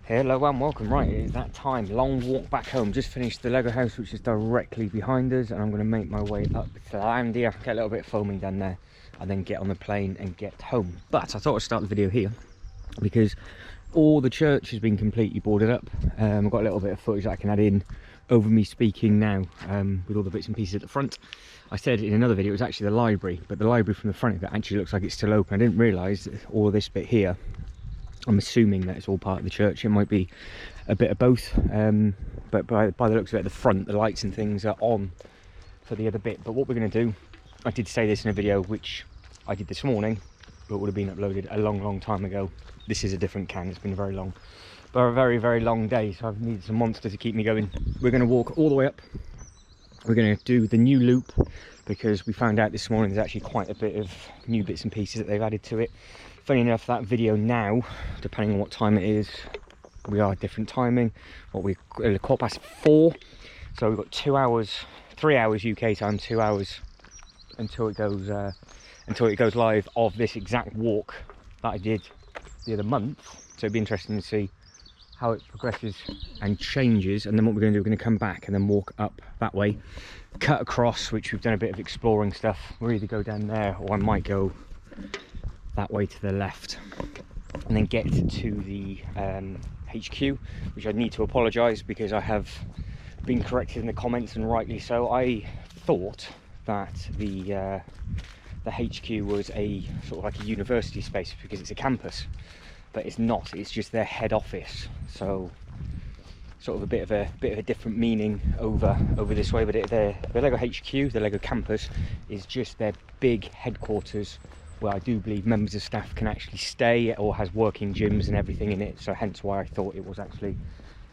Hello and welcome. Right, it is that time. Long walk back home. Just finished the Lego house, which is directly behind us, and I'm going to make my way up to Landia, get a little bit of filming done there, and then get on the plane and get home. But I thought I'd start the video here because all the church has been completely boarded up. I've got a little bit of footage that I can add in over me speaking now, with all the bits and pieces at the front. I said in another video it was actually the library, but the library from the front of it actually looks like it's still open. I didn't realise that all of this bit here, I'm assuming that it's all part of the church. It might be a bit of both, but by the looks of it at the front, the lights and things are on for the other bit. But what we're going to do, I did say this in a video which I did this morning, but would have been uploaded a long time ago. This is a different can. It's been a very long, but a very long day, so I've needed some monster to keep me going. We're going to walk all the way up. We're going to do the new loop because we found out this morning there's actually quite a bit of new bits and pieces that they've added to it. Funny enough, that video now, depending on what time it is, we are different timing. What we 4:15, so we've got 2 hours, 3 hours UK time, 2 hours until it goes live of this exact walk that I did the other month. So it'd be interesting to see how it progresses and changes. And then what we're going to do, we're going to come back and then walk up that way, cut across, which we've done a bit of exploring stuff. We'll either go down there or I might go that way to the left and then get to the HQ, which I need to apologise because I have been corrected in the comments, and rightly so. I thought that the HQ was a sort of like a university space because it's a campus, but it's not. It's just their head office, so sort of a bit of a different meaning over this way. But the Lego HQ, the Lego campus, is just their big headquarters, where I do believe members of staff can actually stay, or has working gyms and everything in it. So hence why I thought it was actually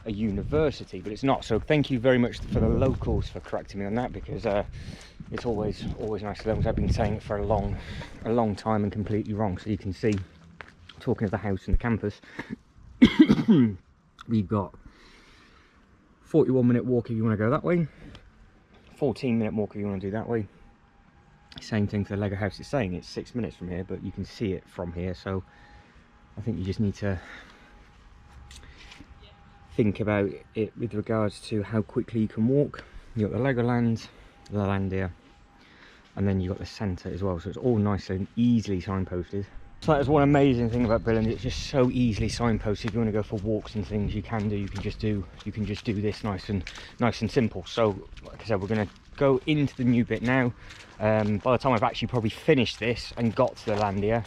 a university, but it's not. So thank you very much for the locals for correcting me on that, because it's always nice to learn, because I've been saying it for a long time and completely wrong. So you can see, talking of the house and the campus, we've got 41-minute walk if you want to go that way, 14-minute walk if you want to do that way. Same thing for the Lego house. It's saying it's 6 minutes from here, but you can see it from here. So I think you just need to think about it with regards to how quickly you can walk. You've got the Legoland, the Landia, and then you've got the centre as well. So it's all nice and easily signposted. So that is one amazing thing about Billund. It's just so easily signposted. If you want to go for walks and things, you can just do this nice and simple. So like I said, we're going to go into the new bit now. By the time I've actually probably finished this and got to the Landia,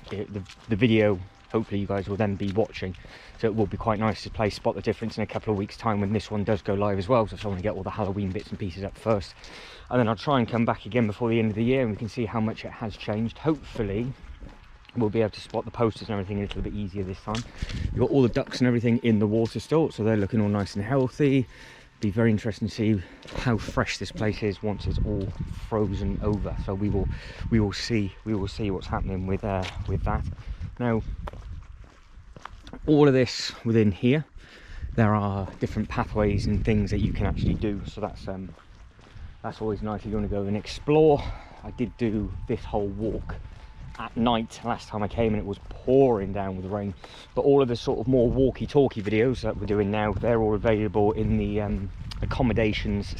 the video, hopefully you guys will then be watching. So it will be quite nice to play Spot the Difference in a couple of weeks time when this one does go live as well. So I want to get all the Halloween bits and pieces up first, and then I'll try and come back again before the end of the year and we can see how much it has changed. Hopefully we'll be able to spot the posters and everything a little bit easier this time. You've got all the ducks and everything in the water still, so they're looking all nice and healthy. Be very interesting to see how fresh this place is once it's all frozen over. So we will see what's happening with that. Now, all of this within here, there are different pathways and things that you can actually do. So that's always nice if you want to go and explore. I did do this whole walk at night last time I came, and it was pouring down with rain. But all of the sort of more walkie-talkie videos that we're doing now, they're all available in the accommodations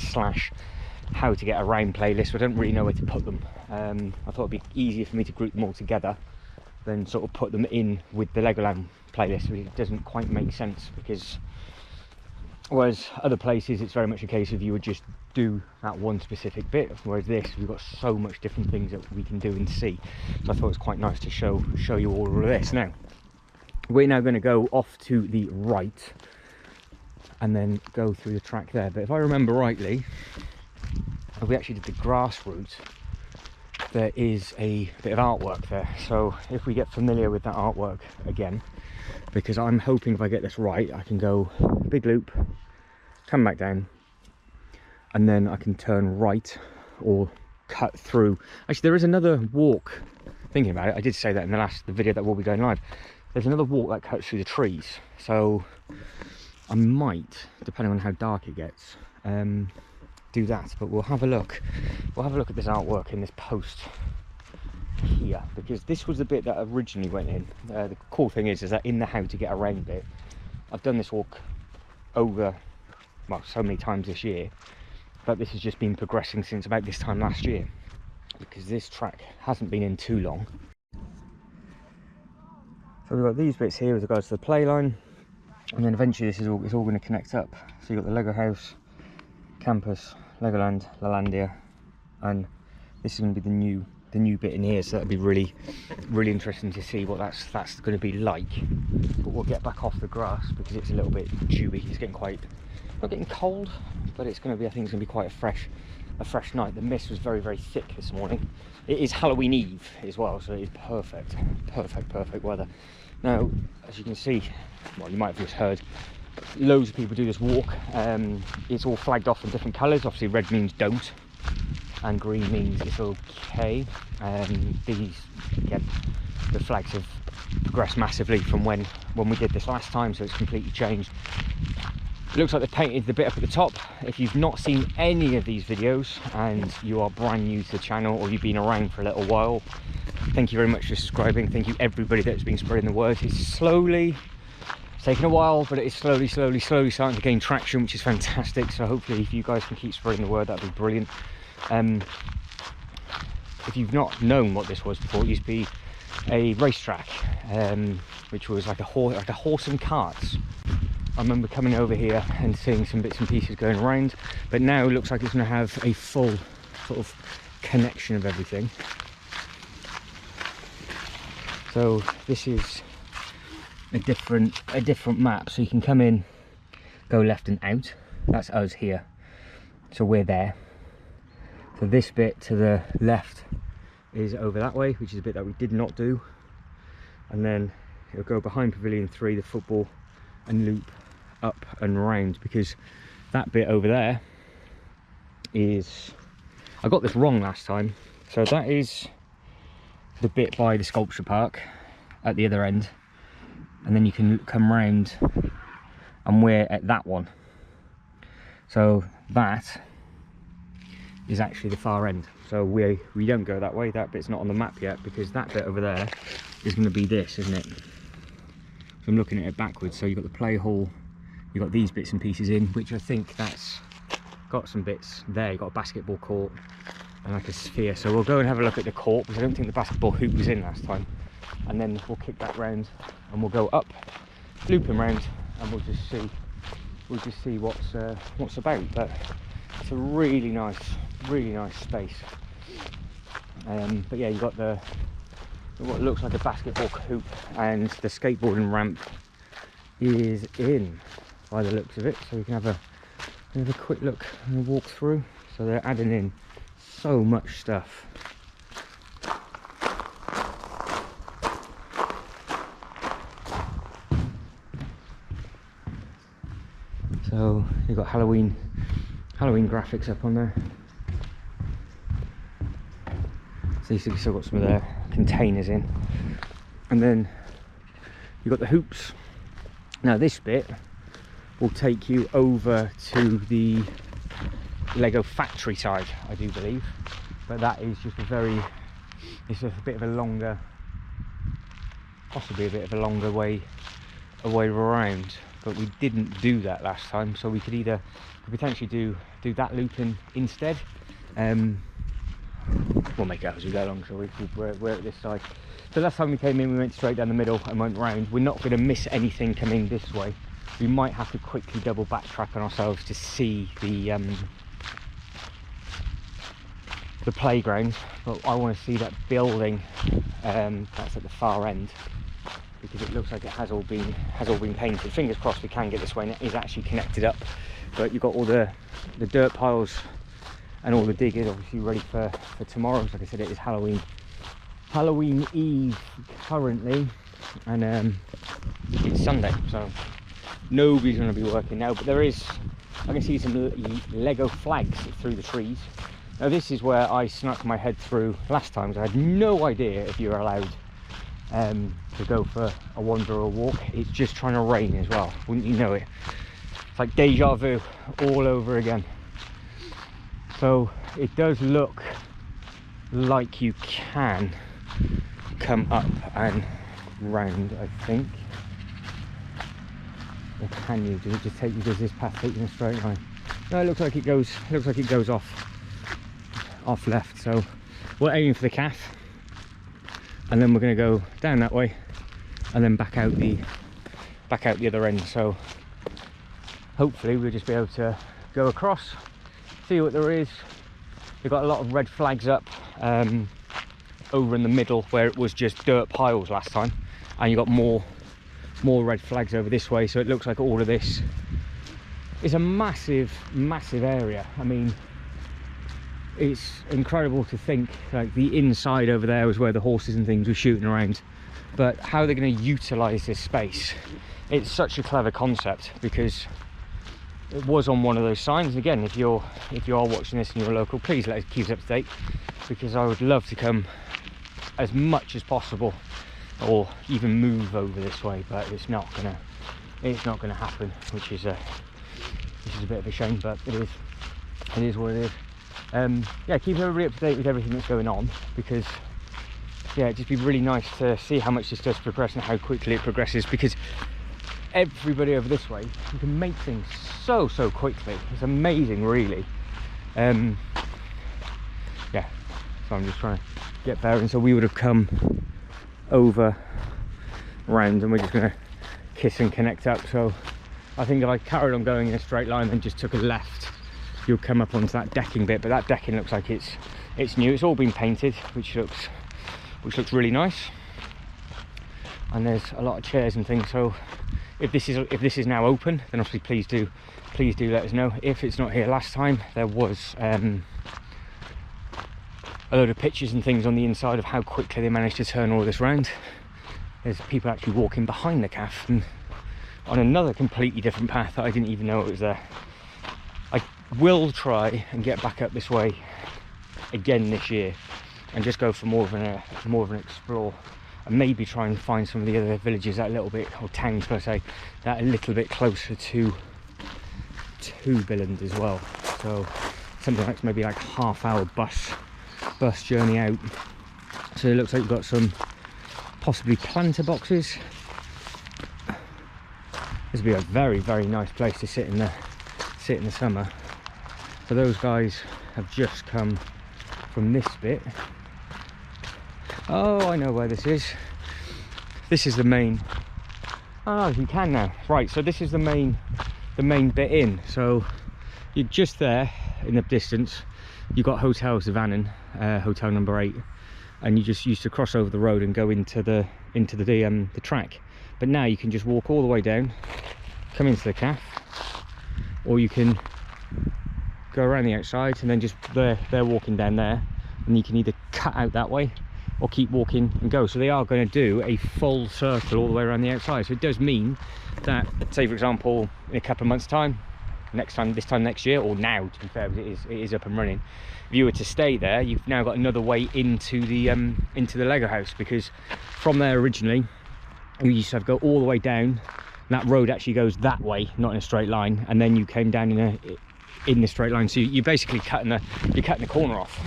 / how to get around playlist. I don't really know where to put them. I thought it'd be easier for me to group them all together than sort of put them in with the Legoland playlist, which doesn't quite make sense, because whereas other places it's very much a case of you would just do that one specific bit, whereas this, we've got so much different things that we can do and see. So I thought it was quite nice to show you all of this. Now we're now going to go off to the right and then go through the track there. But if I remember rightly, we actually did the grass route. There is a bit of artwork there, so if we get familiar with that artwork again, because I'm hoping if I get this right, I can go big loop, come back down, and then I can turn right or cut through. Actually, there is another walk, thinking about it, I did say that in the video that will be going live. There's another walk that cuts through the trees, so I might, depending on how dark it gets, do that. But we'll have a look at this artwork in this post here, because this was the bit that originally went in. The cool thing is that in the how to get around bit, I've done this walk over, well, so many times this year, but this has just been progressing since about this time last year, because this track hasn't been in too long. So we've got these bits here with regards to the play line, and then eventually this is all, it's all going to connect up. So you've got the Lego house, campus, Legoland, Lalandia, and this is going to be the new bit in here, so that'll be really interesting to see what that's going to be like. But we'll get back off the grass because it's a little bit dewy. It's getting quite, not getting cold, but it's going to be, I think it's going to be quite a fresh night. The mist was very thick this morning. It is Halloween Eve as well, so it is perfect weather. Now, as you can see, well, you might have just heard, loads of people do this walk. It's all flagged off in different colours. Obviously red means don't, and green means it's okay. These, again, the flags have progressed massively from when we did this last time, so it's completely changed. It looks like they've painted the bit up at the top. If you've not seen any of these videos and you are brand new to the channel, or you've been around for a little while, thank you very much for subscribing. Thank you everybody that's been spreading the word. It's taken a while, but it is slowly starting to gain traction, which is fantastic. So hopefully if you guys can keep spreading the word, that'd be brilliant. If you've not known what this was before, it used to be a racetrack, which was like a horse and carts. I remember coming over here and seeing some bits and pieces going around, but now it looks like it's going to have a full sort of connection of everything. So this is a different map, so you can come in, go left and out. That's us here, so we're there. So this bit to the left is over that way, which is a bit that we did not do, and then it'll go behind Pavilion 3, the football, and loop up and round, because that bit over there is, I got this wrong last time, so that is the bit by the sculpture park at the other end, and then you can come round and we're at that one. So that is actually the far end, so we don't go that way. That bit's not on the map yet, because that bit over there is going to be this, isn't it? So I'm looking at it backwards. So you've got the play hall, you've got these bits and pieces in, which I think that's got some bits there. You've got a basketball court and like a sphere, so we'll go and have a look at the court, because I don't think the basketball hoop was in last time, and then we'll kick that round and we'll go up, looping round, and we'll just see what's about. But it's a really nice space. But yeah, you've got what looks like a basketball hoop, and the skateboarding ramp is in by the looks of it, so we can have a quick look and walk through. So they're adding in so much stuff. So you've got Halloween graphics up on there. So you've still got some of their containers in, and then you've got the hoops. Now this bit will take you over to the Lego factory side, I do believe, but that is just it's just a bit of a longer, possibly a bit of a longer way around. But we didn't do that last time, so we could potentially do that looping instead. We'll make it out as we go along, so we're at this side. So last time we came in, we went straight down the middle and went round. We're not going to miss anything coming this way. We might have to quickly double backtrack on ourselves to see the playground, but I want to see that building that's at the far end, because it looks like it has all been painted. Fingers crossed we can get this way and it is actually connected up. But you've got all the dirt piles and all the diggers obviously ready for tomorrow. Like I said, it is Halloween Eve currently, and it's Sunday, so nobody's going to be working now. But I can see some Lego flags through the trees. Now this is where I snuck my head through last time, so I had no idea if you were allowed to go for a wander or a walk. It's just trying to rain as well, wouldn't you know it? It's like deja vu all over again. So it does look like you can come up and round, I think. Or can you? Does it just take you? Does this path take you in a straight line? No, it looks like it goes. Looks like it goes off left. So we're aiming for the calf, and then we're going to go down that way, and then back out the other end. So hopefully we'll just be able to go across, see what there is. They've got a lot of red flags up over in the middle where it was just dirt piles last time, and you got more red flags over this way. So it looks like all of this is a massive area. I mean, it's incredible to think like the inside over there was where the horses and things were shooting around, but how they're going to utilize this space, it's such a clever concept, because it was on one of those signs. Again, if you are watching this and you're local, please keep us up to date, because I would love to come as much as possible, or even move over this way, but it's not gonna happen, which is a bit of a shame, but it is what it is. Yeah, keep everybody up to date with everything that's going on, because yeah, it'd just be really nice to see how much this does progress and how quickly it progresses, because everybody over this way, you can make things so quickly. It's amazing, really. Yeah, so I'm just trying to get there, and so we would have come over round, and we're just going to kiss and connect up. So I think if I carried on going in a straight line and just took a left, you'll come up onto that decking bit, but that decking looks like it's new. It's all been painted, which looks really nice, and there's a lot of chairs and things. So if this is now open, then obviously please do let us know. If it's not here, last time there was a load of pictures and things on the inside of how quickly they managed to turn all of this round. There's people actually walking behind the calf and on another completely different path that I didn't even know it was there. I will try and get back up this way again this year and just go for more of an explore, and maybe try and find some of the other villages that a little bit, or towns per se, that are a little bit closer to Billund as well. So something like maybe like half-hour bus journey out. So it looks like you've got some possibly planter boxes. This would be a very nice place to sit in the summer. So those guys have just come from this bit. Oh, I know where this is. This is the main. Oh, you can now. Right, so this is the main bit in. So you're just there in the distance. You've got Hotel Savannah, hotel number 8, and you just used to cross over the road and go into the track. But now you can just walk all the way down, come into the calf, or you can go around the outside, and then just they're walking down there, and you can either cut out that way or keep walking and go. So they are going to do a full circle all the way around the outside. So it does mean that, say for example, in a couple of months time, this time next year, or now to be fair, because it is up and running, if you were to stay there, you've now got another way into the Lego house, because from there originally you used to have to go all the way down, and that road actually goes that way, not in a straight line, and then you came down in the straight line. So you're basically cutting the corner off.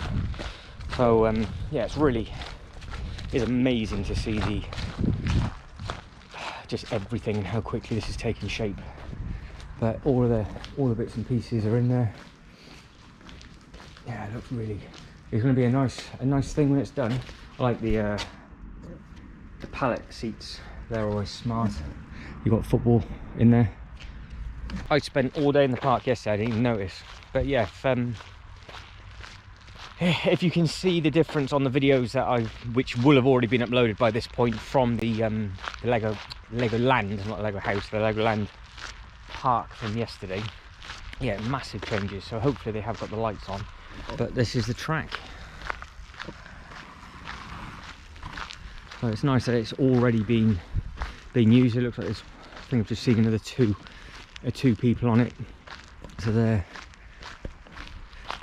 So yeah, it's amazing to see just everything and how quickly this is taking shape. But all the bits and pieces are in there. Yeah, it looks really. It's going to be a nice thing when it's done. I like the pallet seats. They're always smart. You got football in there. I spent all day in the park yesterday. I didn't even notice. But yeah, if you can see the difference on the videos which will have already been uploaded by this point from the Lego Land, not Lego House, the Lego Land park from yesterday. Yeah, massive changes. So hopefully they have got the lights on. But this is the track. So it's nice that it's already been used. It looks like there's, I think I've just seen another two people on it. So there.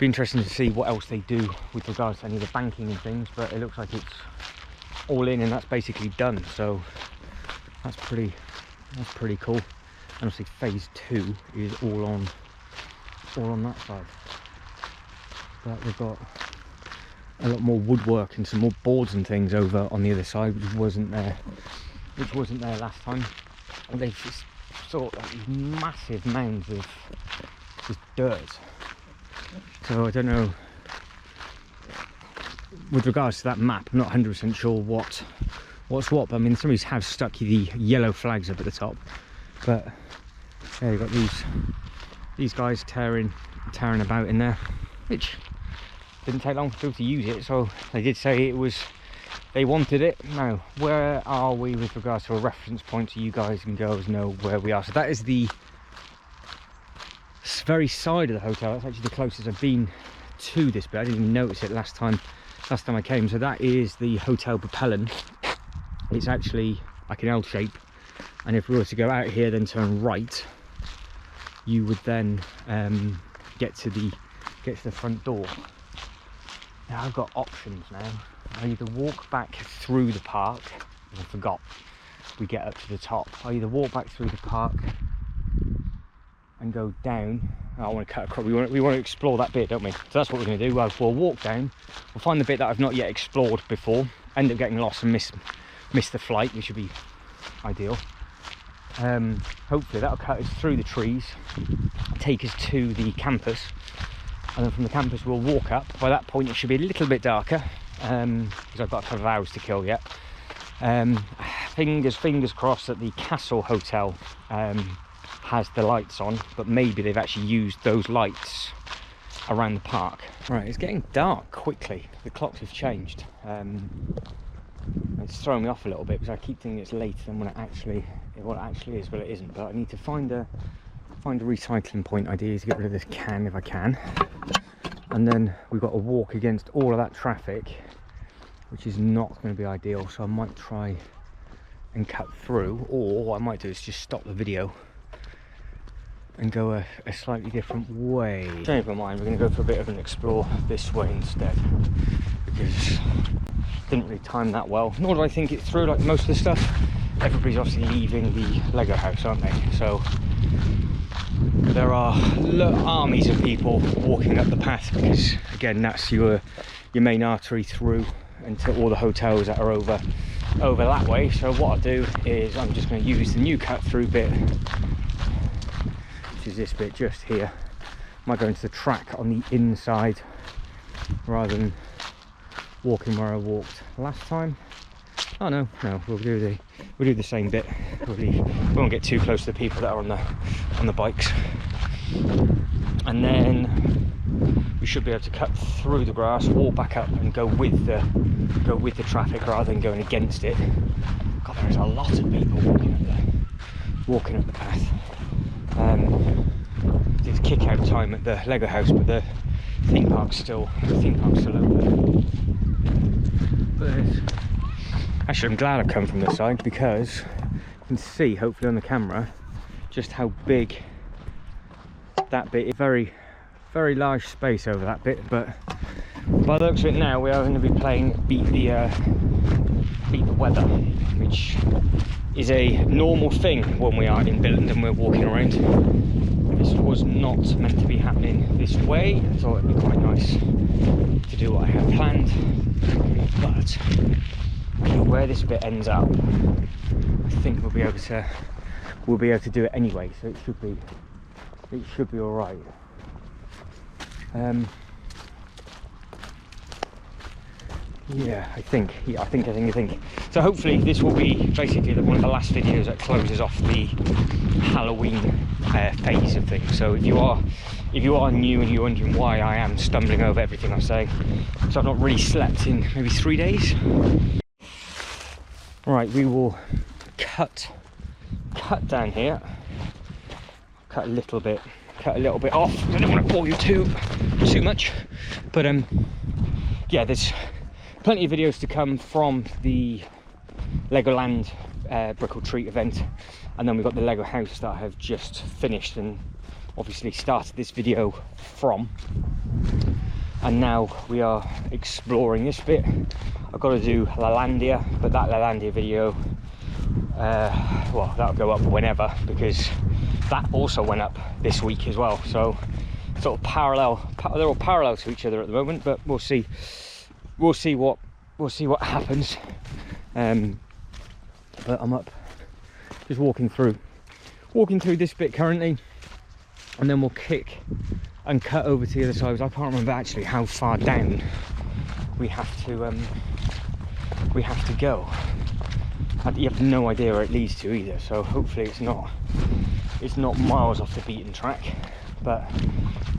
Be interesting to see what else they do with regards to any of the banking and things, but it looks like it's all in and that's basically done. So that's pretty cool. And obviously phase 2 is all on that side. But they've got a lot more woodwork and some more boards and things over on the other side, which wasn't there last time. And they've thought like these massive mounds of just dirt. So I don't know, with regards to that map, I'm not 100% sure what's what, but I mean somebody's have stuck the yellow flags up at the top, but yeah, you've got these guys tearing about in there, which didn't take long for people to use it, so they did say they wanted it. Now, where are we with regards to a reference point so you guys and girls know where we are? So that is the very side of the hotel. That's actually the closest I've been to this bit. I didn't even notice it last time I came. So that is the Hotel Billund. It's actually like an L shape, and if we were to go out here then turn right, you would then get to the front door. Now I've got options now. I either walk back through the park, I forgot we get up to the top. I either walk back through the park and go down. I want to cut across. We want to explore that bit, don't we? So that's what we're going to do. We'll walk down. We'll find the bit that I've not yet explored before. End up getting lost and miss the flight, which would be ideal. Hopefully that'll cut us through the trees, take us to the campus, and then from the campus we'll walk up. By that point it should be a little bit darker, because I've got a couple of hours to kill yet. Fingers crossed that the Castle Hotel has the lights on, but maybe they've actually used those lights around the park. Right, it's getting dark quickly. The clocks have changed. It's throwing me off a little bit because I keep thinking it's later than what it actually is, but it isn't. But I need to find a recycling point idea to get rid of this can if I can, and then we've got to walk against all of that traffic, which is not going to be ideal. So I might try and cut through, or what I might do is just stop the video and go a slightly different way. Change my mind, we're going to go for a bit of an explore this way instead, because didn't really time that well, nor do I think it through like most of the stuff. Everybody's obviously leaving the Lego house, aren't they? So there are armies of people walking up the path, because again that's your main artery through into all the hotels that are over that way. So what I'll do is I'm just going to use the new cut through bit, which is this bit just here. I might go into the track on the inside rather than walking where I walked last time. Oh no, we'll do the same bit. We won't get too close to the people that are on the bikes, and then we should be able to cut through the grass, walk back up, and go with the traffic rather than going against it. God, there is a lot of people walking up the path. It's kick out time at the Lego house, but the theme park's still open. But actually, I'm glad I've come from this side, because you can see, hopefully on the camera, just how big that bit is. Very, very large space over that bit. But by the looks of it now, we are going to be playing beat the weather, which is a normal thing when we are in Billund and we're walking around. This was not meant to be happening this way. I thought it'd be quite nice to do what I had planned, but where this bit ends up, I think we'll be able to do it anyway. So it should be all right. Yeah, I think. So hopefully this will be basically one of the last videos that closes off the Halloween phase of things. So if you are new and you're wondering why I am stumbling over everything I'm saying, so I've not really slept in maybe 3 days. Right, we will cut down here, cut a little bit off. I don't want to bore you too much, but yeah, there's plenty of videos to come from the Legoland Brick or Treat event, and then we've got the Lego house that I have just finished and obviously started this video from, and now we are exploring this bit. I've got to do LaLandia, but that LaLandia video, well, that'll go up whenever, because that also went up this week as well. So sort of they're all parallel to each other at the moment, but we'll see what happens. But I'm up just walking through walking through this bit currently, and then we'll kick and cut over to the other side. I can't remember actually how far down we have to go. You have no idea where it leads to either, so hopefully it's not miles off the beaten track. But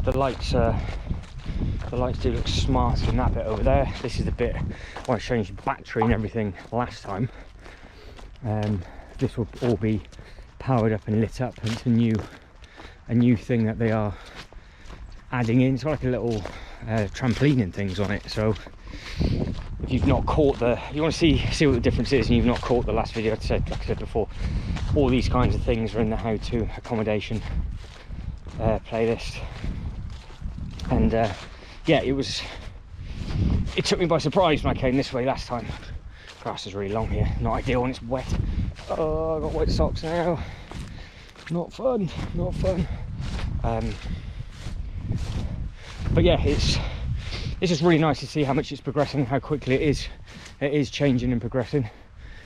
the lights do look smart in that bit over there. This is the bit where I changed battery and everything last time. This will all be powered up and lit up, and it's a new thing that they are adding in. It's got like a little trampoline and things on it, so if you've not caught you want to see what the difference is and you've not caught the last video, like I said before, all these kinds of things are in the how to accommodation playlist. And yeah, it took me by surprise when I came this way last time. Grass is really long here, not ideal when it's wet. Oh, I got wet socks now. Not fun, not fun. But yeah, it's just really nice to see how much it's progressing, how quickly it is changing and progressing.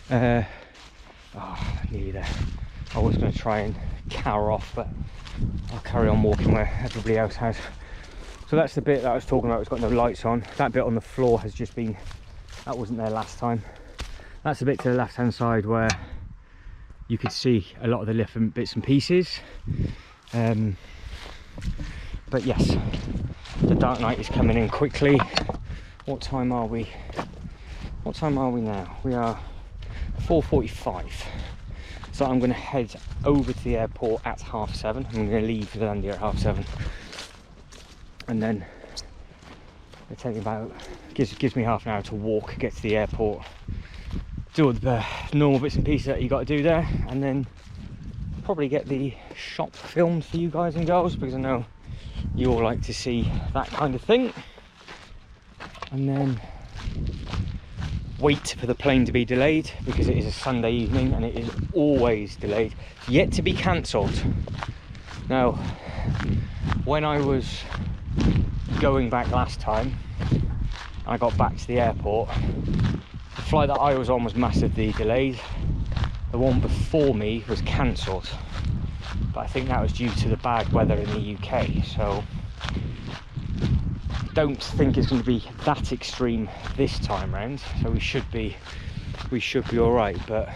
Nearly there. I was going to try and cower off, but I'll carry on walking where everybody else has. So that's the bit that I was talking about. It's got no lights on. That bit on the floor has just been, that wasn't there last time. That's the bit to the left hand side where you could see a lot of the different bits and pieces. But yes, the dark night is coming in quickly. What time are we? What time are we now? We are 4:45. So I'm going to head over to the airport at 7:30. I'm going to leave Billund at 7:30, and then it takes about gives me half an hour to walk, get to the airport, do all the normal bits and pieces that you got to do there, and then probably get the shop filmed for you guys and girls, because I know you all like to see that kind of thing. And then wait for the plane to be delayed, because it is a Sunday evening and it is always delayed, yet to be cancelled. Now, when I was going back last time, I got back to the airport, the flight that I was on was massively delayed. The one before me was cancelled, but I think that was due to the bad weather in the UK, so don't think it's going to be that extreme this time round, so we should be all right. But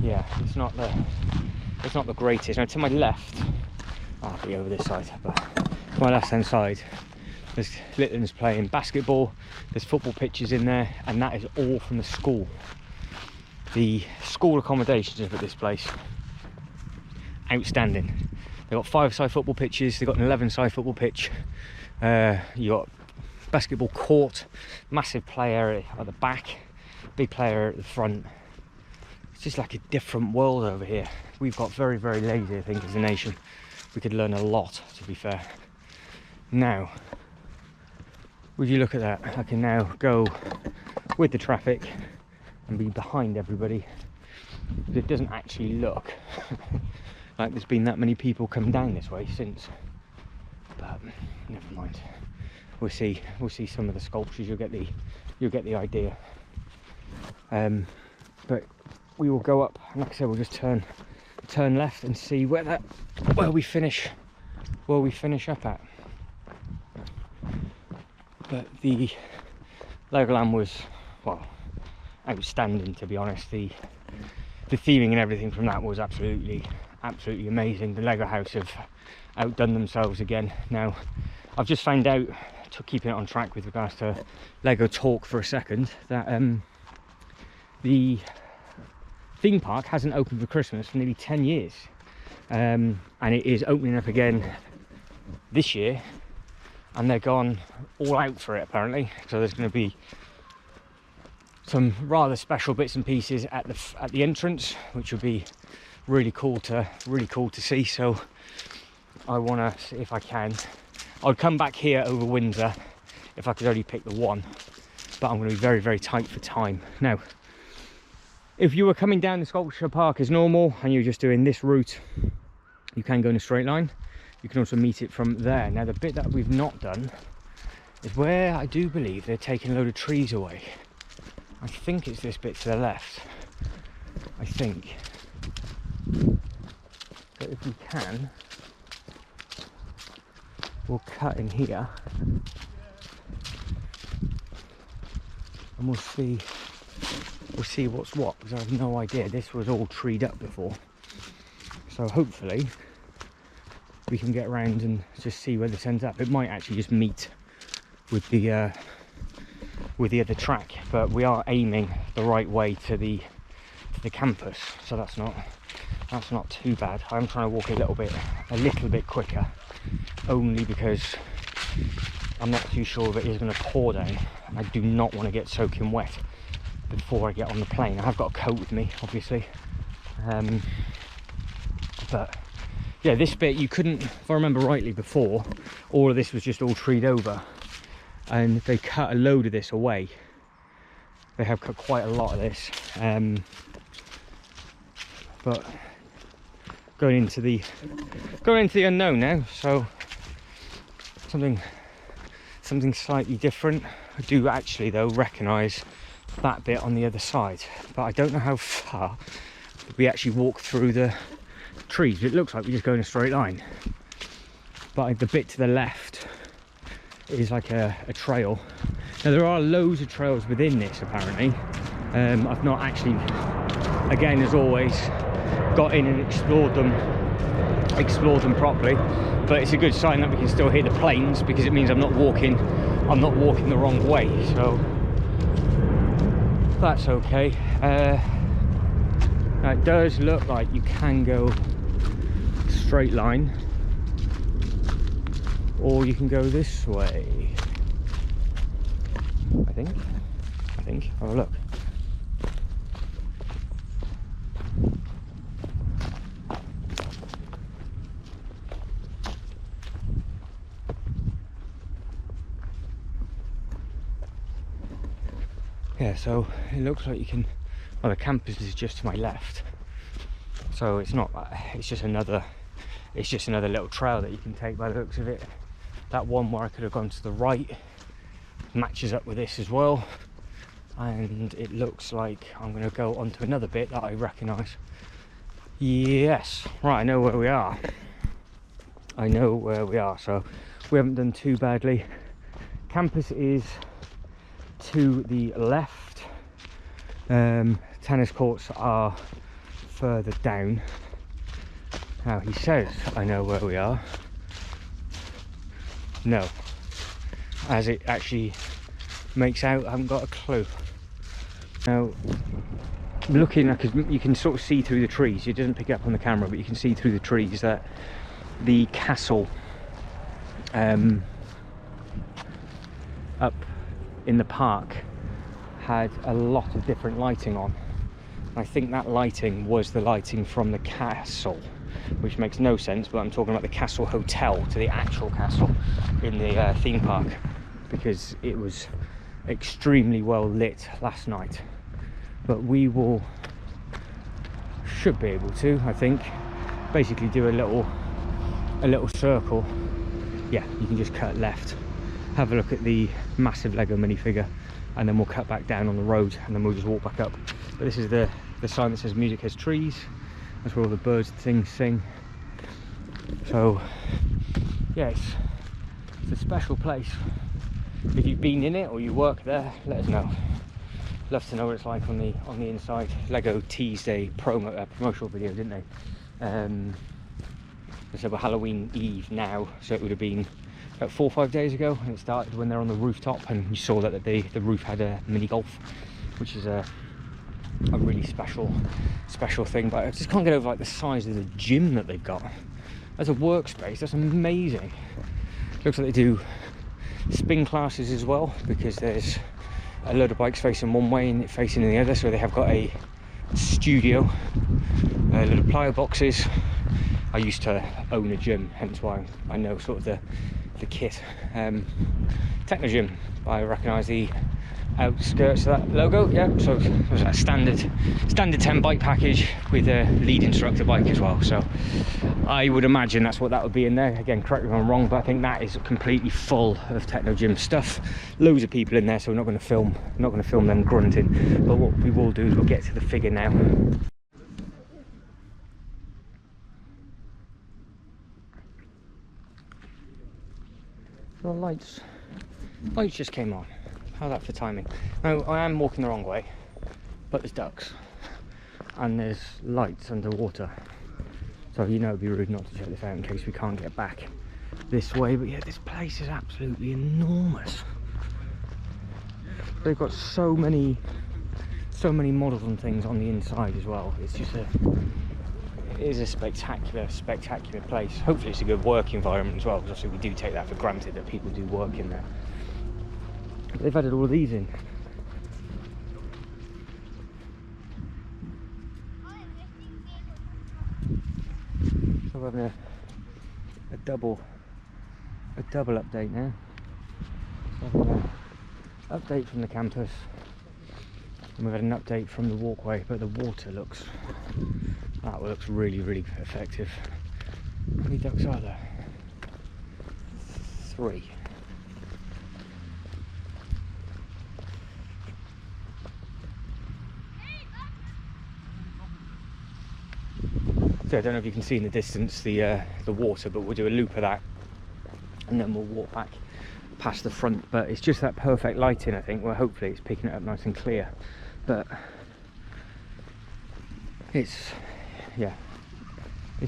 yeah, it's not the greatest. Now to my left, I'll be over this side, but to my left hand side there's Litton's playing basketball, there's football pitches in there, and that is all from the school. The school accommodations at this place, outstanding. They've got 5-side football pitches, they've got an 11-side football pitch, you got basketball court, massive play area at the back, big play area at the front. It's just like a different world over here. We've got very, very lazy, I think, as a nation. We could learn a lot, to be fair. Now, would you look at that? I can now go with the traffic and be behind everybody. But it doesn't actually look like there's been that many people come down this way since. But never mind. We'll see some of the sculptures. You'll get the idea. But we will go up, and like I said, we'll just turn left and see where we finish up at. But the Legoland was, well, outstanding, to be honest. The theming and everything from that was absolutely amazing. The Lego house have outdone themselves again. Now, I've just found out, to keeping it on track with regards to Lego talk for a second, that the theme park hasn't opened for Christmas for nearly 10 years, and it is opening up again this year, and they're gone all out for it apparently. So there's going to be some rather special bits and pieces at the entrance, which will be really cool to see. So I want to see if I can. I'd come back here over Windsor if I could only pick the one, but I'm going to be very, very tight for time. Now, if you were coming down the sculpture park as normal and you're just doing this route, you can go in a straight line. You can also meet it from there. Now, the bit that we've not done is where I do believe they're taking a load of trees away. I think it's this bit to the left. I think. So if we can, we'll cut in here and we'll see what's what, because I have no idea. This was all treed up before, so hopefully we can get around and just see where this ends up. It might actually just meet with the other track, but we are aiming the right way to the campus, so that's not too bad. I'm trying to walk a little bit quicker, only because I'm not too sure if it is going to pour down. I do not want to get soaking wet before I get on the plane. I have got a coat with me, obviously, but yeah, this bit you couldn't, if I remember rightly, before all of this was just all treed over, and they cut a load of this away. They have cut quite a lot of this, but going into the unknown now, so something slightly different. I do actually though recognise that bit on the other side, but I don't know how far we actually walk through the trees. It looks like we just go in a straight line, but the bit to the left is like a trail. Now there are loads of trails within this apparently. I've not actually, again as always, got in and explored them properly, but it's a good sign that we can still hear the planes, because it means I'm not walking the wrong way, so that's okay. Now it does look like you can go straight line, or you can go this way. I think. Oh look. Yeah, so it looks like you can, well, the campus is just to my left, so it's not, it's just another little trail that you can take by the looks of it. That one where I could have gone to the right matches up with this as well, and it looks like I'm going to go onto another bit that I recognise. Yes, right, I know where we are, so we haven't done too badly. Campus is to the left, tennis courts are further down. Now he says I know where we are. No, as it actually makes out, I haven't got a clue. Now looking at, because you can sort of see through the trees, it doesn't pick up on the camera, but you can see through the trees that the castle up in the park had a lot of different lighting on. I think that lighting was the lighting from the castle, which makes no sense, but I'm talking about the Castle Hotel to the actual castle in the theme park, because it was extremely well lit last night. But we should be able to, I think, basically do a little circle. Yeah, you can just cut left, have a look at the massive Lego minifigure, and then we'll cut back down on the road, and then we'll just walk back up. But this is the sign that says music has trees. That's where all the birds and things sing. So yeah, it's a special place. If you've been in it or you work there, let us know. Love to know what it's like on the inside. Lego teased a promotional video, didn't they? They said we're Halloween Eve now, so it would have been about 4 or 5 days ago, and it started when they're on the rooftop, and you saw that the roof had a mini golf, which is a really special thing. But I just can't get over like the size of the gym that they've got as a workspace. That's amazing. Looks like they do spin classes as well, because there's a load of bikes facing one way and it facing the other, so they have got a studio, a load of plyo boxes. I used to own a gym, hence why I know sort of the kit. Techno Gym, I recognise the outskirts of that logo. Yeah, so it was a standard 10 bike package with a lead instructor bike as well, so I would imagine that's what that would be in there. Again, correct me if I'm wrong, but I think that is completely full of Techno Gym stuff. Loads of people in there, so we're not going to film them grunting, but what we will do is we'll get to the figure now. So the lights just came on. How's that for timing? Now, I am walking the wrong way, but there's ducks and there's lights underwater. So you know it'd be rude not to check this out in case we can't get back this way. But yeah, this place is absolutely enormous. They've got so many models and things on the inside as well. It's just it is a spectacular place. Hopefully it's a good work environment as well, because obviously we do take that for granted that people do work in there. But they've added all of these in. So we're having a double update now. So we're having an update from the campus, and we've had an update from the walkway, but the water looks really effective. How many ducks are there? 3. So I don't know if you can see in the distance the water, but we'll do a loop of that and then we'll walk back past the front. But it's just that perfect lighting, I think, where hopefully it's picking it up nice and clear. But it's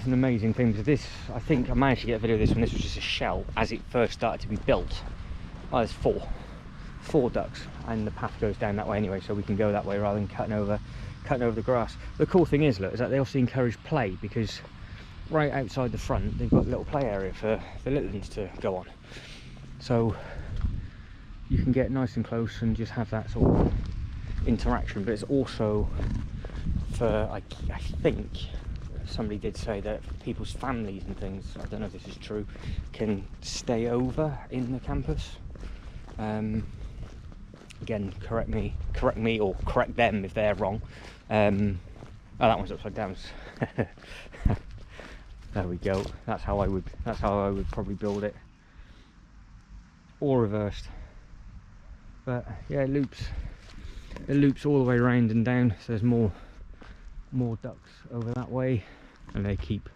an amazing thing, because this, I think I managed to get a video of this when this was just a shell as it first started to be built. Oh, there's 4 ducks, and the path goes down that way anyway, so we can go that way rather than cutting over the grass. The cool thing is, look, is that they also encourage play, because right outside the front they've got a little play area for the little ones to go on, so you can get nice and close and just have that sort of interaction. But it's also for, I think somebody did say that people's families and things, I don't know if this is true, can stay over in the campus. Again, correct me or correct them if they're wrong. Oh, that one's upside down. There we go. That's how I would probably build it, or reversed. But yeah, it loops all the way around and down. So there's more ducks over that way, and they keep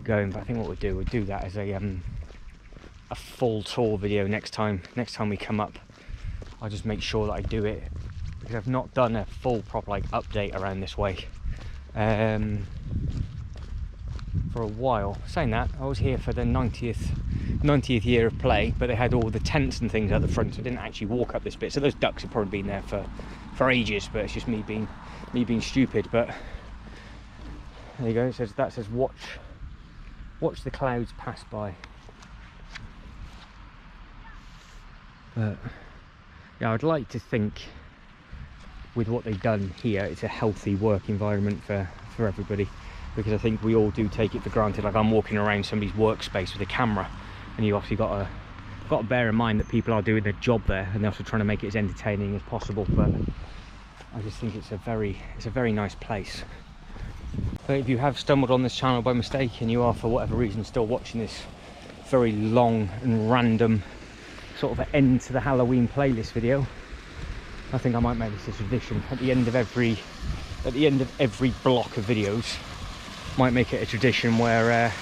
going. But I think what we'll do that as a full tour video next time we come up. I'll just make sure that I do it, because I've not done a full proper update around this way for a while. Saying that, I was here for the 90th year of play, but they had all the tents and things at the front, so I didn't actually walk up this bit. So those ducks have probably been there for ages, but it's just me being stupid. But there you go. It says watch the clouds pass by. But yeah, I'd like to think with what they've done here, it's a healthy work environment for everybody, because I think we all do take it for granted. Like, I'm walking around somebody's workspace with a camera, and you obviously got to bear in mind that people are doing their job there, and they're also trying to make it as entertaining as possible. But I just think it's a very nice place. But if you have stumbled on this channel by mistake, and you are for whatever reason still watching this very long and random sort of end to the Halloween playlist video, I think I might make this a tradition at the end of every block of videos. Might make it a tradition where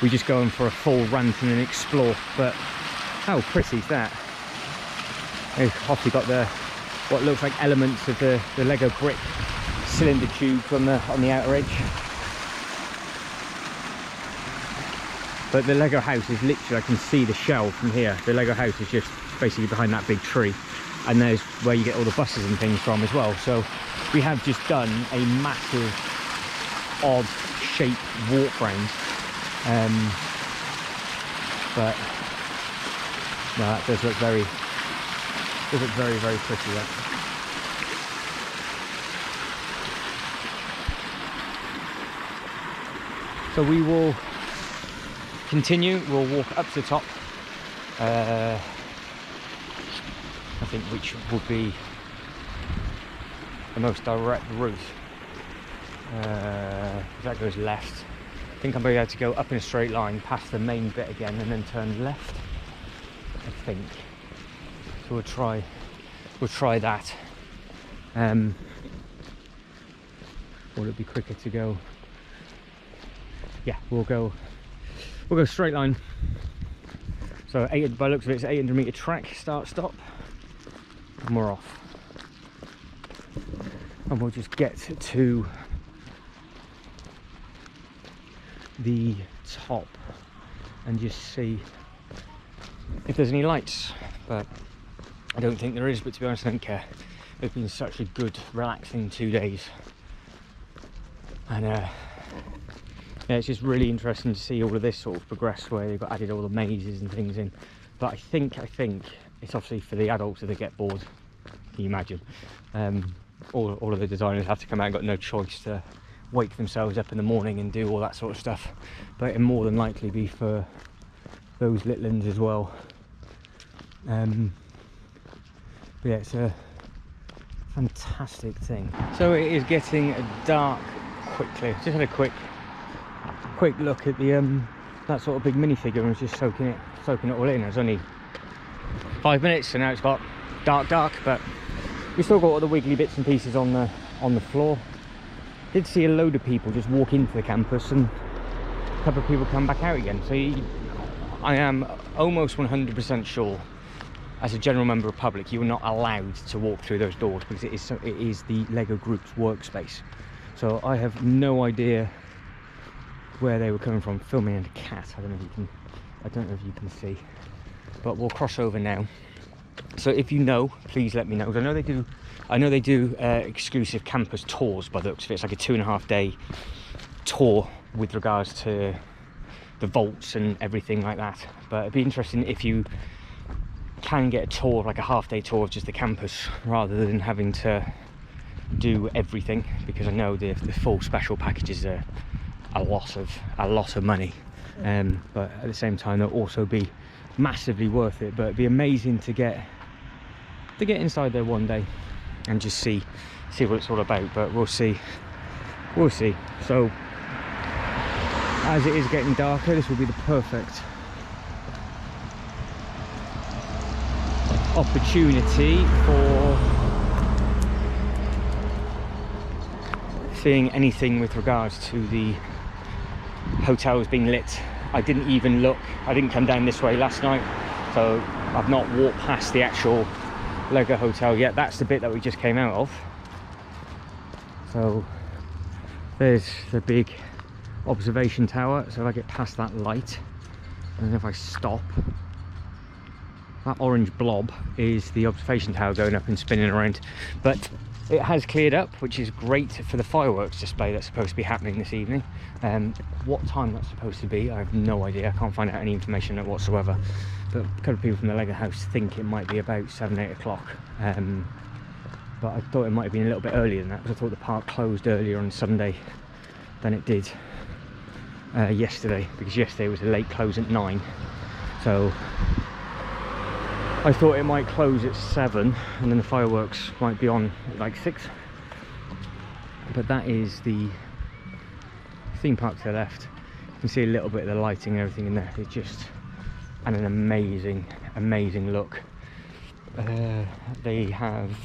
we just go in for a full rant and explore. But how pretty is that? They've obviously got what looks like elements of the Lego brick cylinder tubes on the outer edge. But the Lego house is literally, I can see the shell from here. The Lego house is just basically behind that big tree, and there's where you get all the buses and things from as well. So we have just done a massive odd shaped walk round, but no, that does look very pretty. That. So we will continue. We'll walk up to the top, I think, which would be the most direct route. That goes left. I think I'm going to have to go up in a straight line past the main bit again and then turn left, I think. So we'll try that. Or it'll be quicker to go. Yeah, we'll go straight line. So by the looks of it, it's an 800 metre track, start stop, and we're off. And we'll just get to the top and just see if there's any lights, but I don't think there is, but to be honest I don't care. It's been such a good relaxing 2 days, and yeah, it's just really interesting to see all of this sort of progress where they've got added all the mazes and things in. But I think it's obviously for the adults if they get bored. Can you imagine? All of the designers have to come out and got no choice to wake themselves up in the morning and do all that sort of stuff, but it more than likely be for those little ones as well. But yeah, it's a fantastic thing. So it is getting dark quickly. Just had a quick look at the that sort of big minifigure and was just soaking it all in. It was only 5 minutes and now it's got dark, but we still got all the wiggly bits and pieces on the floor. Did see a load of people just walk into the campus and a couple of people come back out again. So I am almost 100% sure, as a general member of public, you are not allowed to walk through those doors because it is the Lego Group's workspace. So I have no idea where they were coming from. Filming a cat. I don't know if you can see, but we'll cross over now. So if you know, please let me know. I know they do exclusive campus tours by the looks of it. It's like a 2.5 day tour with regards to the vaults and everything like that. But it'd be interesting if you can get a tour, like a half-day tour of just the campus, rather than having to do everything, because I know the full special packages are a lot of money. But at the same time, they'll also be massively worth it. But it'd be amazing to get inside there one day and just see what it's all about. But we'll see. So as it is getting darker, this will be the perfect opportunity for seeing anything with regards to the hotels being lit. I didn't even look. I didn't come down this way last night, so I've not walked past the actual Lego hotel yet. That's the bit that we just came out of. So there's the big observation tower. So if I get past that light, and if I stop, that orange blob is the observation tower going up and spinning around. But it has cleared up, which is great for the fireworks display that's supposed to be happening this evening. What time that's supposed to be, I have no idea. I can't find out any information on it whatsoever. But a couple of people from the Lego house think it might be about 7-8 o'clock. But I thought it might have been a little bit earlier than that, because I thought the park closed earlier on Sunday than it did yesterday, because yesterday was a late close at 9. So I thought it might close at 7 and then the fireworks might be on at like 6. But that is the theme park to the left. You can see a little bit of the lighting and everything in there. It's just an amazing look. They have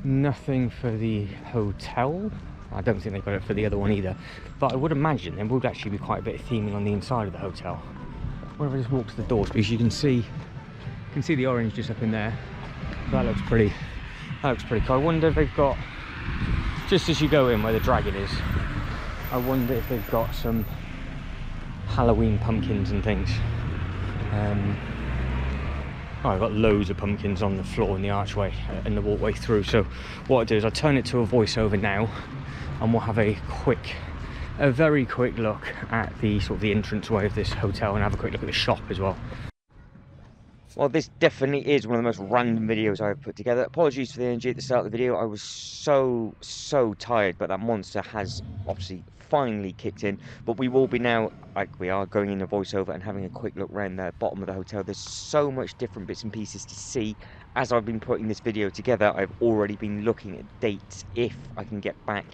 nothing for the hotel. I don't think they've got it for the other one either, but I would imagine there would actually be quite a bit of theming on the inside of the hotel. What if I just walk to the doors, because you can see the orange just up in there. That looks pretty cool. I wonder if they've got, just as you go in where the dragon is, I wonder if they've got some Halloween pumpkins and things. I've got loads of pumpkins on the floor in the archway and the walkway through. So what I do is I turn it to a voiceover now, and we'll have a very quick look at the sort of the entranceway of this hotel, and have a quick look at the shop as well. Well, this definitely is one of the most random videos I've put together. Apologies for the energy at the start of the video. I was so tired, but that monster has obviously finally kicked in. But we will be now, like we are, going in the voiceover and having a quick look around the bottom of the hotel. There's so much different bits and pieces to see. As I've been putting this video together, I've already been looking at dates if I can get back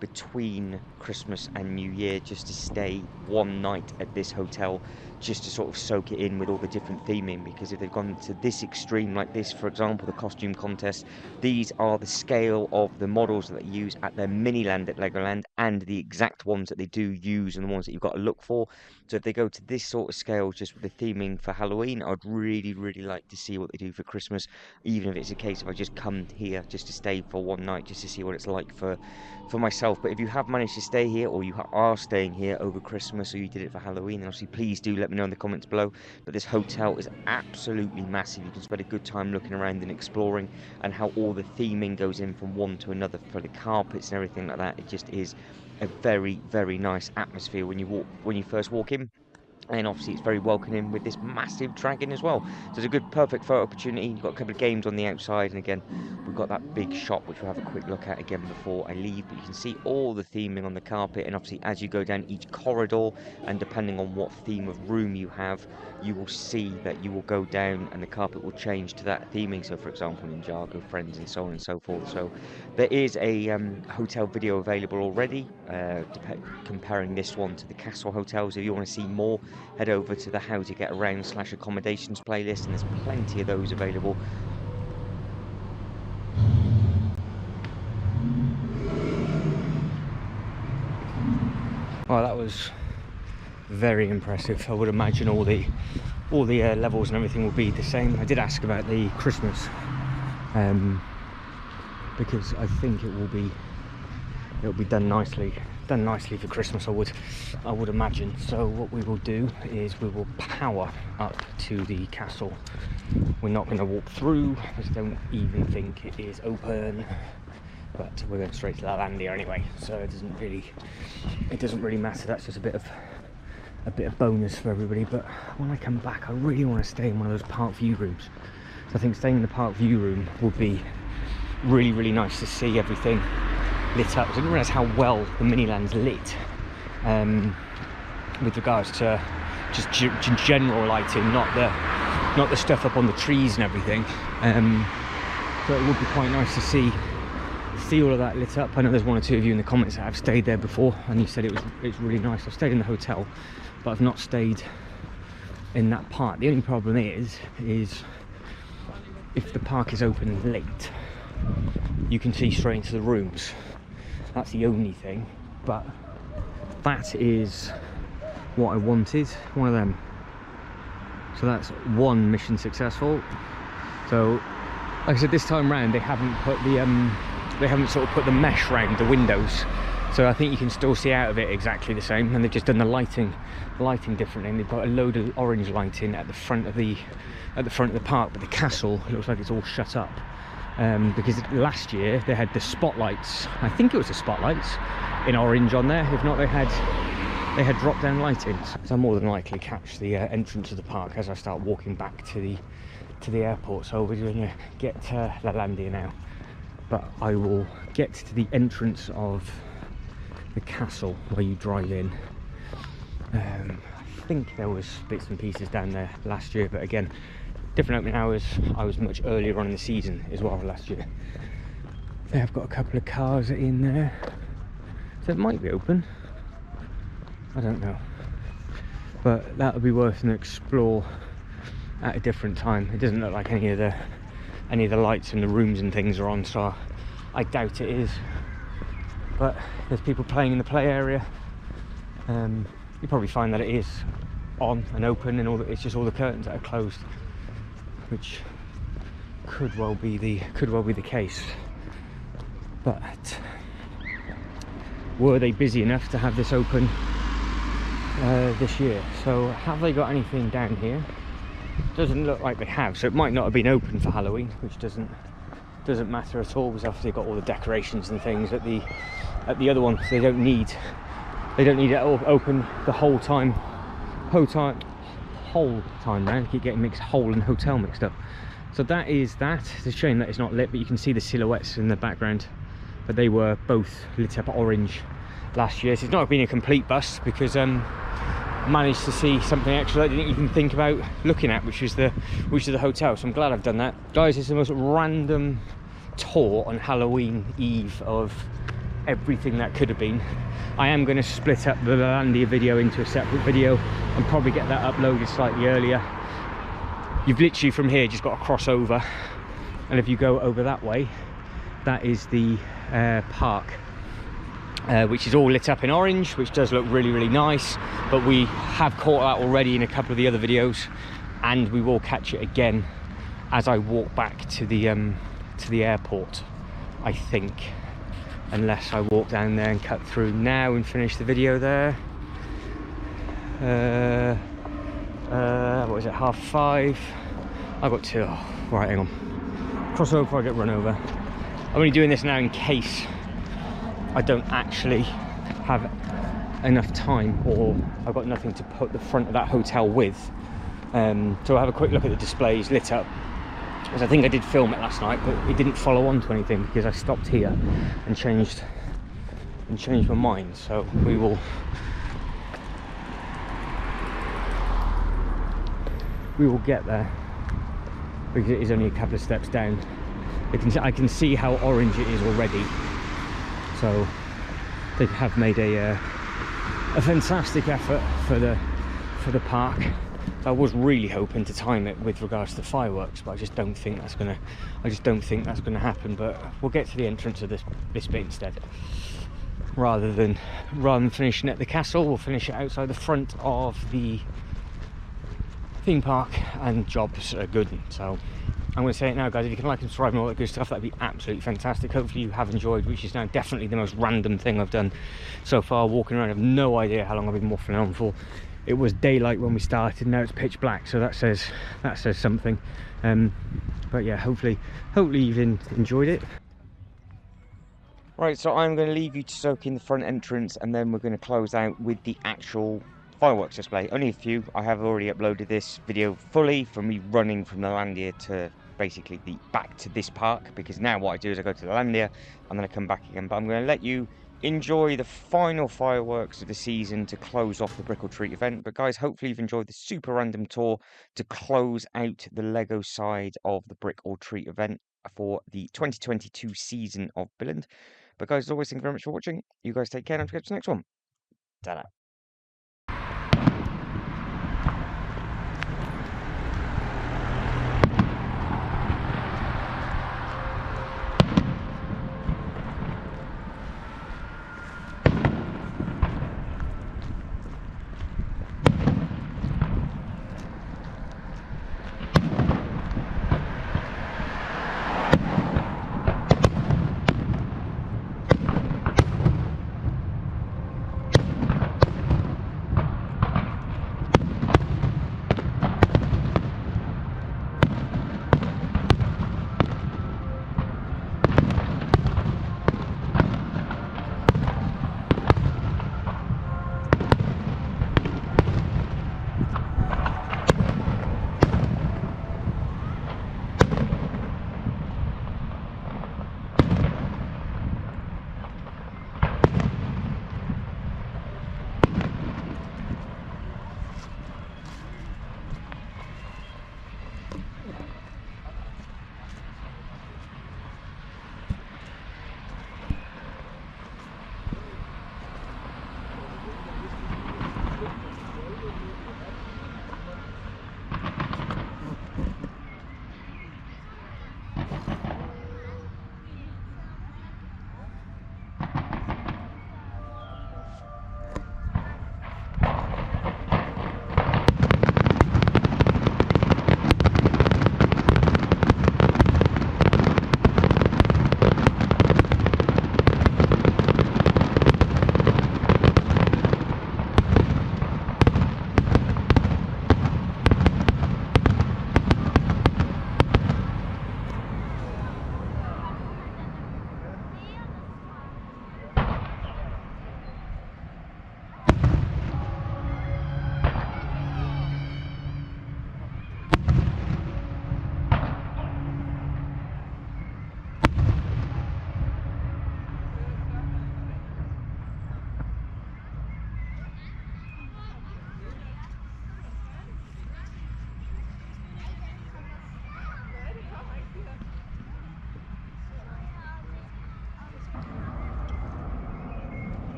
between Christmas and New Year, just to stay one night at this hotel, just to sort of soak it in with all the different theming, because if they've gone to this extreme like this, for example, the costume contest, these are the scale of the models that they use at their mini land at Legoland and the exact ones that they do use and the ones that you've got to look for. So if they go to this sort of scale just with the theming for Halloween, I'd really like to see what they do for Christmas, even if it's a case of I just come here just to stay for one night just to see what it's like for myself. But if you have managed to stay here, or you are staying here over Christmas, or you did it for Halloween, then obviously please do let me know in the comments below. But this hotel is absolutely massive. You can spend a good time looking around and exploring, and how all the theming goes in from one to another for the carpets and everything like that. It just is a very nice atmosphere when you first walk in. And obviously it's very welcoming with this massive dragon as well. So it's a good, perfect photo opportunity. You've got a couple of games on the outside, and again, we've got that big shop which we'll have a quick look at again before I leave. But you can see all the theming on the carpet, and obviously as you go down each corridor, and depending on what theme of room you have, you will see that you will go down and the carpet will change to that theming. So for example, Ninjago, Friends, and so on and so forth. So there is a hotel video available already, comparing this one to the castle hotels. If you want to see more, head over to the how to get around / accommodations playlist, and there's plenty of those available. Well, that was very impressive. I would imagine all the levels and everything will be the same. I did ask about the Christmas, because I think it'll be done nicely for Christmas, I would imagine. So what we will do is we will power up to the castle. We're not going to walk through, because I don't even think it is open, but we're going straight to Lalandia anyway, so it doesn't really matter. That's just a bit of bonus for everybody. But when I come back, I really want to stay in one of those park view rooms. So I think staying in the park view room would be really nice to see everything lit up. I didn't realise how well the Miniland's lit, with regards to just general lighting, not the stuff up on the trees and everything. So it would be quite nice to see all of that lit up. I know there's one or two of you in the comments that have stayed there before, and you said it's really nice. I've stayed in the hotel, but I've not stayed in that part. The only problem is if the park is open late, you can see straight into the rooms. That's the only thing, but that is what I wanted, one of them. So that's one mission successful. So like I said, this time round they haven't put sort of put the mesh round the windows, so I think you can still see out of it exactly the same, and they've just done the lighting differently, and they've got a load of orange lighting at the front of the park, but the castle looks like it's all shut up. Because last year they had the spotlights, I think it was the spotlights in orange on there. If not, they had drop down lighting. So I'll more than likely catch the entrance of the park as I start walking back to the airport. So we're going to get to Lalandia now, but I will get to the entrance of the castle where you drive in. I think there was bits and pieces down there last year, but again, different opening hours. I was much earlier on in the season as well last year. They have got a couple of cars in there, so it might be open. I don't know, but that would be worth an explore at a different time. It doesn't look like any of the lights in the rooms and things are on, so I doubt it is. But there's people playing in the play area. You probably find that it is on and open, and it's just all the curtains that are closed, which could well be the case. But were they busy enough to have this open this year? So have they got anything down here? Doesn't look like they have, so it might not have been open for Halloween, which doesn't matter at all, because after they've got all the decorations and things at the other one, they don't need it all open the whole time round. I keep getting whole and hotel mixed up. So that is that. It's a shame that it's not lit, but you can see the silhouettes in the background, but they were both lit up orange last year. So it's not been a complete bust, because managed to see something extra I didn't even think about looking at, which is the hotel. So I'm glad I've done that. Guys, it's the most random tour on Halloween Eve of everything that could have been. I am going to split up the Landia video into a separate video and probably get that uploaded slightly earlier. You've literally from here just got to cross over, and if you go over that way, that is the park, which is all lit up in orange, which does look really, really nice. But we have caught that already in a couple of the other videos, and we will catch it again as I walk back to the airport, I think, unless I walk down there and cut through now and finish the video there. What is it, 5:30? I've got two. Oh, right, hang on. Cross over before I get run over. I'm only doing this now in case I don't actually have enough time, or I've got nothing to put the front of that hotel with. So I'll have a quick look at the displays lit up, because I think I did film it last night, but it didn't follow on to anything because I stopped here and changed my mind. So we will get there, because it is only a couple of steps down. I can see how orange it is already, so they have made a fantastic effort for the park. I was really hoping to time it with regards to the fireworks, but I just don't think that's gonna happen. But we'll get to the entrance of this bit instead. Rather than finishing at the castle, we'll finish it outside the front of the theme park, and jobs are good. So I'm going to say it now, guys. If you can like and subscribe and all that good stuff, that'd be absolutely fantastic. Hopefully you have enjoyed, which is now definitely the most random thing I've done so far. Walking around, I have no idea how long I've been waffling on for. It was daylight when we started, now it's pitch black, so that says something. But yeah, hopefully you've enjoyed it. Right, so I'm going to leave you to soak in the front entrance, and then we're going to close out with the actual fireworks display. Only a few. I have already uploaded this video fully from me running from the Landia to basically back to this park, because now what I do is I go to the Landia and then I come back again. But I'm going to let you enjoy the final fireworks of the season to close off the Brick or Treat event. But guys, hopefully you've enjoyed the super random tour to close out the Lego side of the Brick or Treat event for the 2022 season of Billund. But guys, as always, thank you very much for watching. You guys take care, and I'll catch you next one. Ta-da.